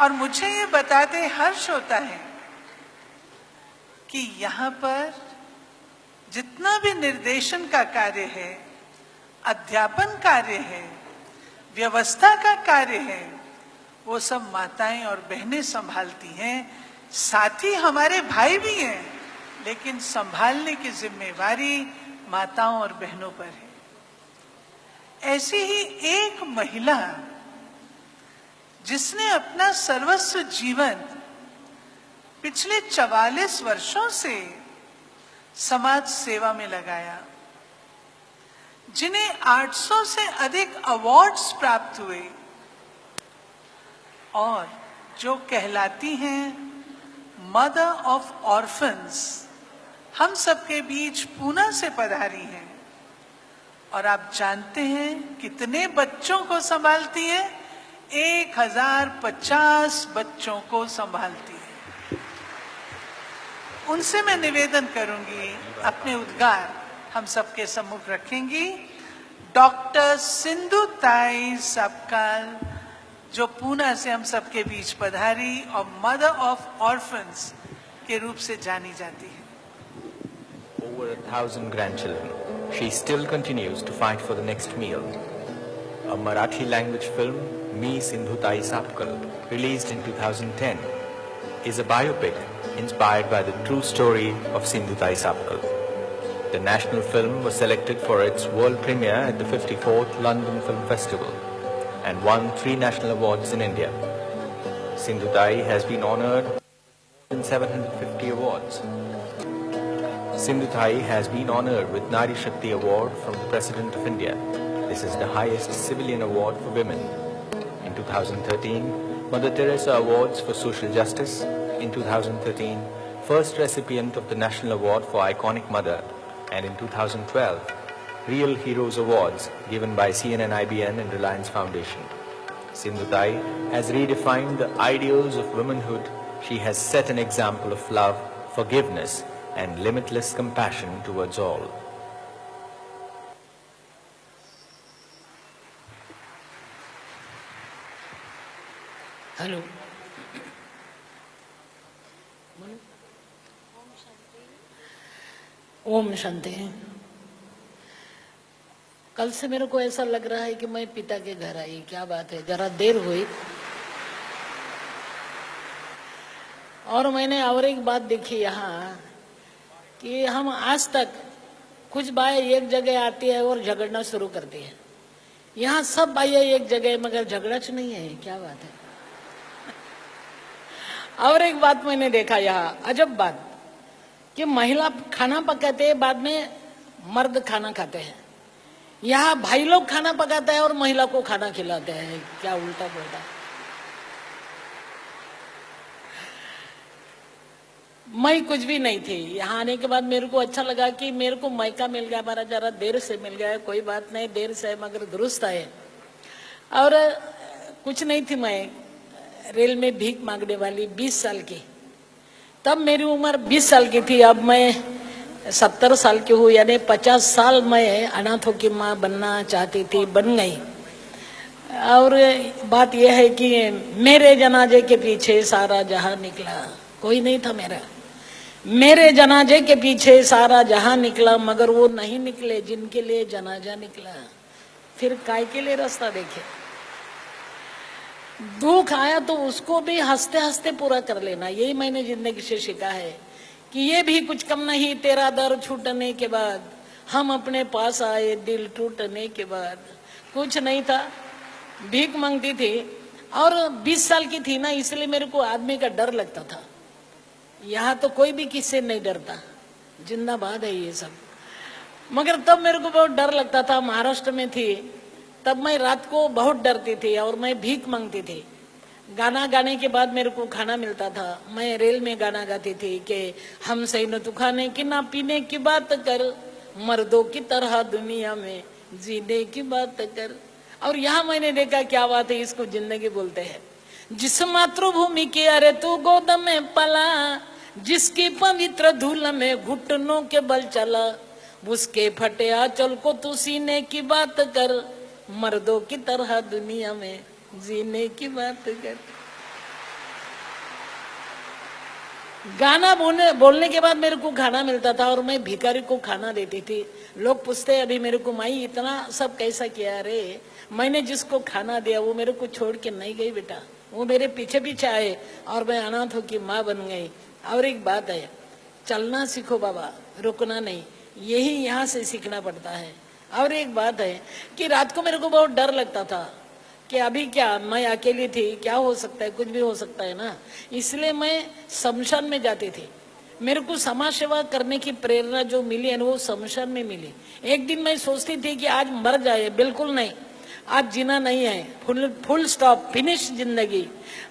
और मुझे ये बताते हर्ष होता है कि यहाँ पर जितना भी निर्देशन का कार्य है, अध्यापन कार्य है, व्यवस्था का कार्य है, वो सब माताएं और बहनें संभालती हैं। साथ ही हमारे भाई भी हैं, लेकिन संभालने की जिम्मेवारी माताओं और बहनों पर है। ऐसी ही एक महिला जिसने अपना सर्वस्व जीवन पिछले 44 वर्षों से समाज सेवा में लगाया, जिन्हें 800 से अधिक अवार्ड्स प्राप्त हुए और जो कहलाती हैं मदर ऑफ ऑर्फन्स, हम सबके बीच पूना से पधारी हैं। और आप जानते हैं कितने बच्चों को संभालती है? 1050 बच्चों को संभालती है। उनसे मैं निवेदन करूंगी, अपने उद्गार हम सबके सम्मुख रखेंगी। डॉक्टर सिंधु ताई सपकाल, जो पूना से हम सबके बीच पधारी और मदर ऑफ ऑर्फन्स के रूप से जानी जाती है। Over 1,000 grandchildren, she still continues to fight for the next meal. A Marathi language film, Me Sindhutai Sapkal, released in 2010, is a biopic inspired by the true story of Sindhutai Sapkal. The national film was selected for its world premiere at the 54th London Film Festival and won 3 national awards in India. Sindhutai has been honored in 750 awards. Sindhutai has been honored with Nari Shakti Award from the President of India. This is the highest civilian award for women. In 2013, Mother Teresa Awards for Social Justice. In 2013, first recipient of the National Award for Iconic Mother. And in 2012, Real Heroes Awards given by CNN-IBN and Reliance Foundation. Sindhutai has redefined the ideals of womanhood. She has set an example of love, forgiveness, and limitless compassion towards all. Hello, ओम शांति। कल से मेरे को ऐसा लग रहा है कि मैं पिता के घर आई। क्या बात है, जरा देर हुई। और मैंने और एक बात देखी यहाँ कि हम आज तक कुछ बाएं एक जगह आती है और झगड़ना शुरू करती है। यहाँ सब बाएं एक जगह मगर झगड़ा नहीं है। क्या बात है। और एक बात मैंने देखा यहाँ, अजब बात, कि महिला खाना पकाते हैं, बाद में मर्द खाना खाते हैं। यहाँ भाई लोग खाना पकाते हैं और महिला को खाना खिलाते हैं। क्या उल्टा पुल्टा। मैं कुछ भी नहीं थी। यहाँ आने के बाद मेरे को अच्छा लगा कि मेरे को मौका मिल गया। हमारा जरा देर से मिल गया, कोई बात नहीं, देर से मगर दुरुस्त है। और कुछ नहीं थी, मैं रेल में भीख मांगने वाली 20 साल की। तब मेरी उम्र 20 साल की थी, अब मैं 70 साल की हूँ, यानी 50 साल मैं अनाथों की माँ बनना चाहती थी, बन गई। और बात यह है कि मेरे जनाजे के पीछे सारा जहां निकला। कोई नहीं था मेरा, मेरे जनाजे के पीछे सारा जहां निकला, मगर वो नहीं निकले जिनके लिए जनाजा निकला। फिर काय के लिए रास्ता देखे। दुख आया तो उसको भी हंसते हंसते पूरा कर लेना। यही मैंने जिंदगी से सीखा है कि ये भी कुछ कम नहीं। तेरा दर छूटने के बाद हम अपने पास आए, दिल टूटने के बाद। कुछ नहीं था, भीख मांगती थी और 20 साल की थी ना, इसलिए मेरे को आदमी का डर लगता था। यहाँ तो कोई भी किससे नहीं डरता, जिंदाबाद है ये सब। मगर तब मेरे को बहुत डर लगता था। महाराष्ट्र में थी तब मैं रात को बहुत डरती थी और मैं भीख मांगती थी। गाना गाने के बाद मेरे को खाना मिलता था। मैं रेल में गाना गाती थी कि हमसे न तू खाने की ना पीने की बात कर, मर्दों की तरह दुनिया में जीने की बात कर। और यहाँ मैंने देखा क्या बात है, इसको जिंदगी बोलते हैं। जिस मातृभूमि की अरे तू गोद में पला, जिसकी पवित्र धूल में घुटनों के बल चला, उसके फटे आंचल को तू सीने की बात कर, मर्दों की तरह दुनिया में जीने की बात कर। गाना बोलने के बाद मेरे को खाना मिलता था और मैं भिखारी को खाना देती थी। लोग पूछते अभी मेरे को, माई इतना सब कैसा किया रे, मैंने जिसको खाना दिया वो मेरे को छोड़ के नहीं गई बेटा, वो मेरे पीछे पीछे आए और मैं अनाथों की माँ बन गई। और एक बात है, चलना सीखो बाबा, रुकना नहीं, यही यहाँ से सीखना पड़ता है। और एक बात है कि रात को मेरे को बहुत डर लगता था कि अभी क्या, मैं अकेली थी, क्या हो सकता है, कुछ भी हो सकता है ना, इसलिए मैं शमशान में जाती थी। मेरे को समाज सेवा करने की प्रेरणा जो मिली है वो शमशान में मिली। एक दिन मैं सोचती थी कि आज मर जाए, बिल्कुल नहीं, आज जीना नहीं है, फुल स्टॉप, फिनिश जिंदगी,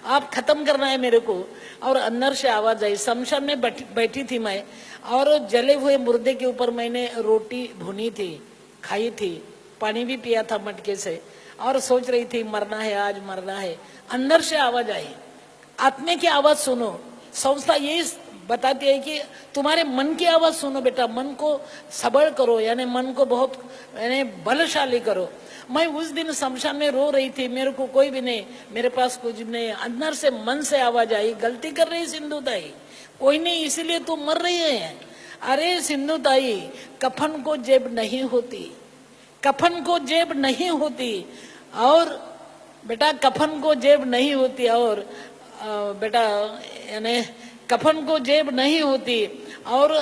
आप खत्म करना है मेरे को। और अंदर से आवाज आई, शमशान में बैठी थी मैं, और जले हुए मुर्दे के ऊपर मैंने रोटी भुनी थी, खाई थी, पानी भी पिया था मटके से, और सोच रही थी मरना है, आज मरना है। अंदर से आवाज आई, आत्मा की आवाज सुनो। संस्था यही बताती है कि तुम्हारे मन की आवाज सुनो बेटा, मन को सबल करो, यानी मन को बहुत यानी बलशाली करो। मैं उस दिन शमशान में रो रही थी, मेरे को कोई भी नहीं, मेरे पास कुछ नहीं, अंदर से मन से आवाज आई, गलती कर रही सिंधु ताई, कोई नहीं इसीलिए तुम मर रही है। अरे सिंधु ताई, कफन को जेब नहीं होती, कफन को जेब नहीं होती, और बेटा कफन को जेब नहीं होती, और बेटा यानी कफन को जेब नहीं होती, और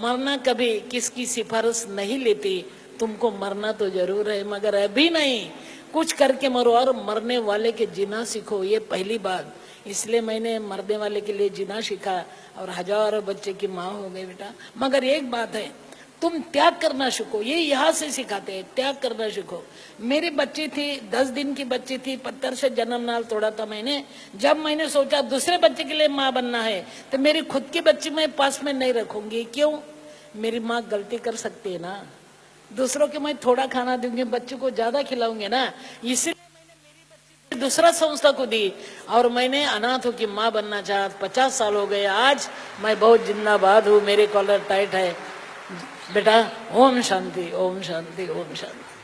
मरना कभी किसकी सिफारिश नहीं लेती। तुमको मरना तो जरूर है, मगर अभी नहीं, कुछ करके मरो और मरने वाले के जीना सीखो, ये पहली बात। इसलिए मैंने मरने वाले के लिए जीना सीखा और हजारों बच्चे की माँ हो गई बेटा। मगर एक बात है, तुम त्याग करना सीखो, ये यहाँ से सिखाते हैं, त्याग करना सीखो। मेरी बच्ची थी, 10 दिन की बच्ची थी, पत्थर से जन्म नाल तोड़ा था मैंने। जब मैंने सोचा दूसरे बच्चे के लिए माँ बनना है, तो मेरी खुद की बच्ची मैं पास में नहीं रखूंगी। क्यों? मेरी माँ गलती कर सकती है ना, दूसरों के मैं थोड़ा खाना दूंगी, बच्चों को ज्यादा खिलाऊंगे ना, इसलिए मैंने मेरी बच्ची दूसरा संस्था को दी और मैंने अनाथों की माँ बनना चाहा। 50 साल हो गए, आज मैं बहुत जिंदाबाद हूँ, मेरे कॉलर टाइट है बेटा। ओम शांति, ओम शांति, ओम शांति।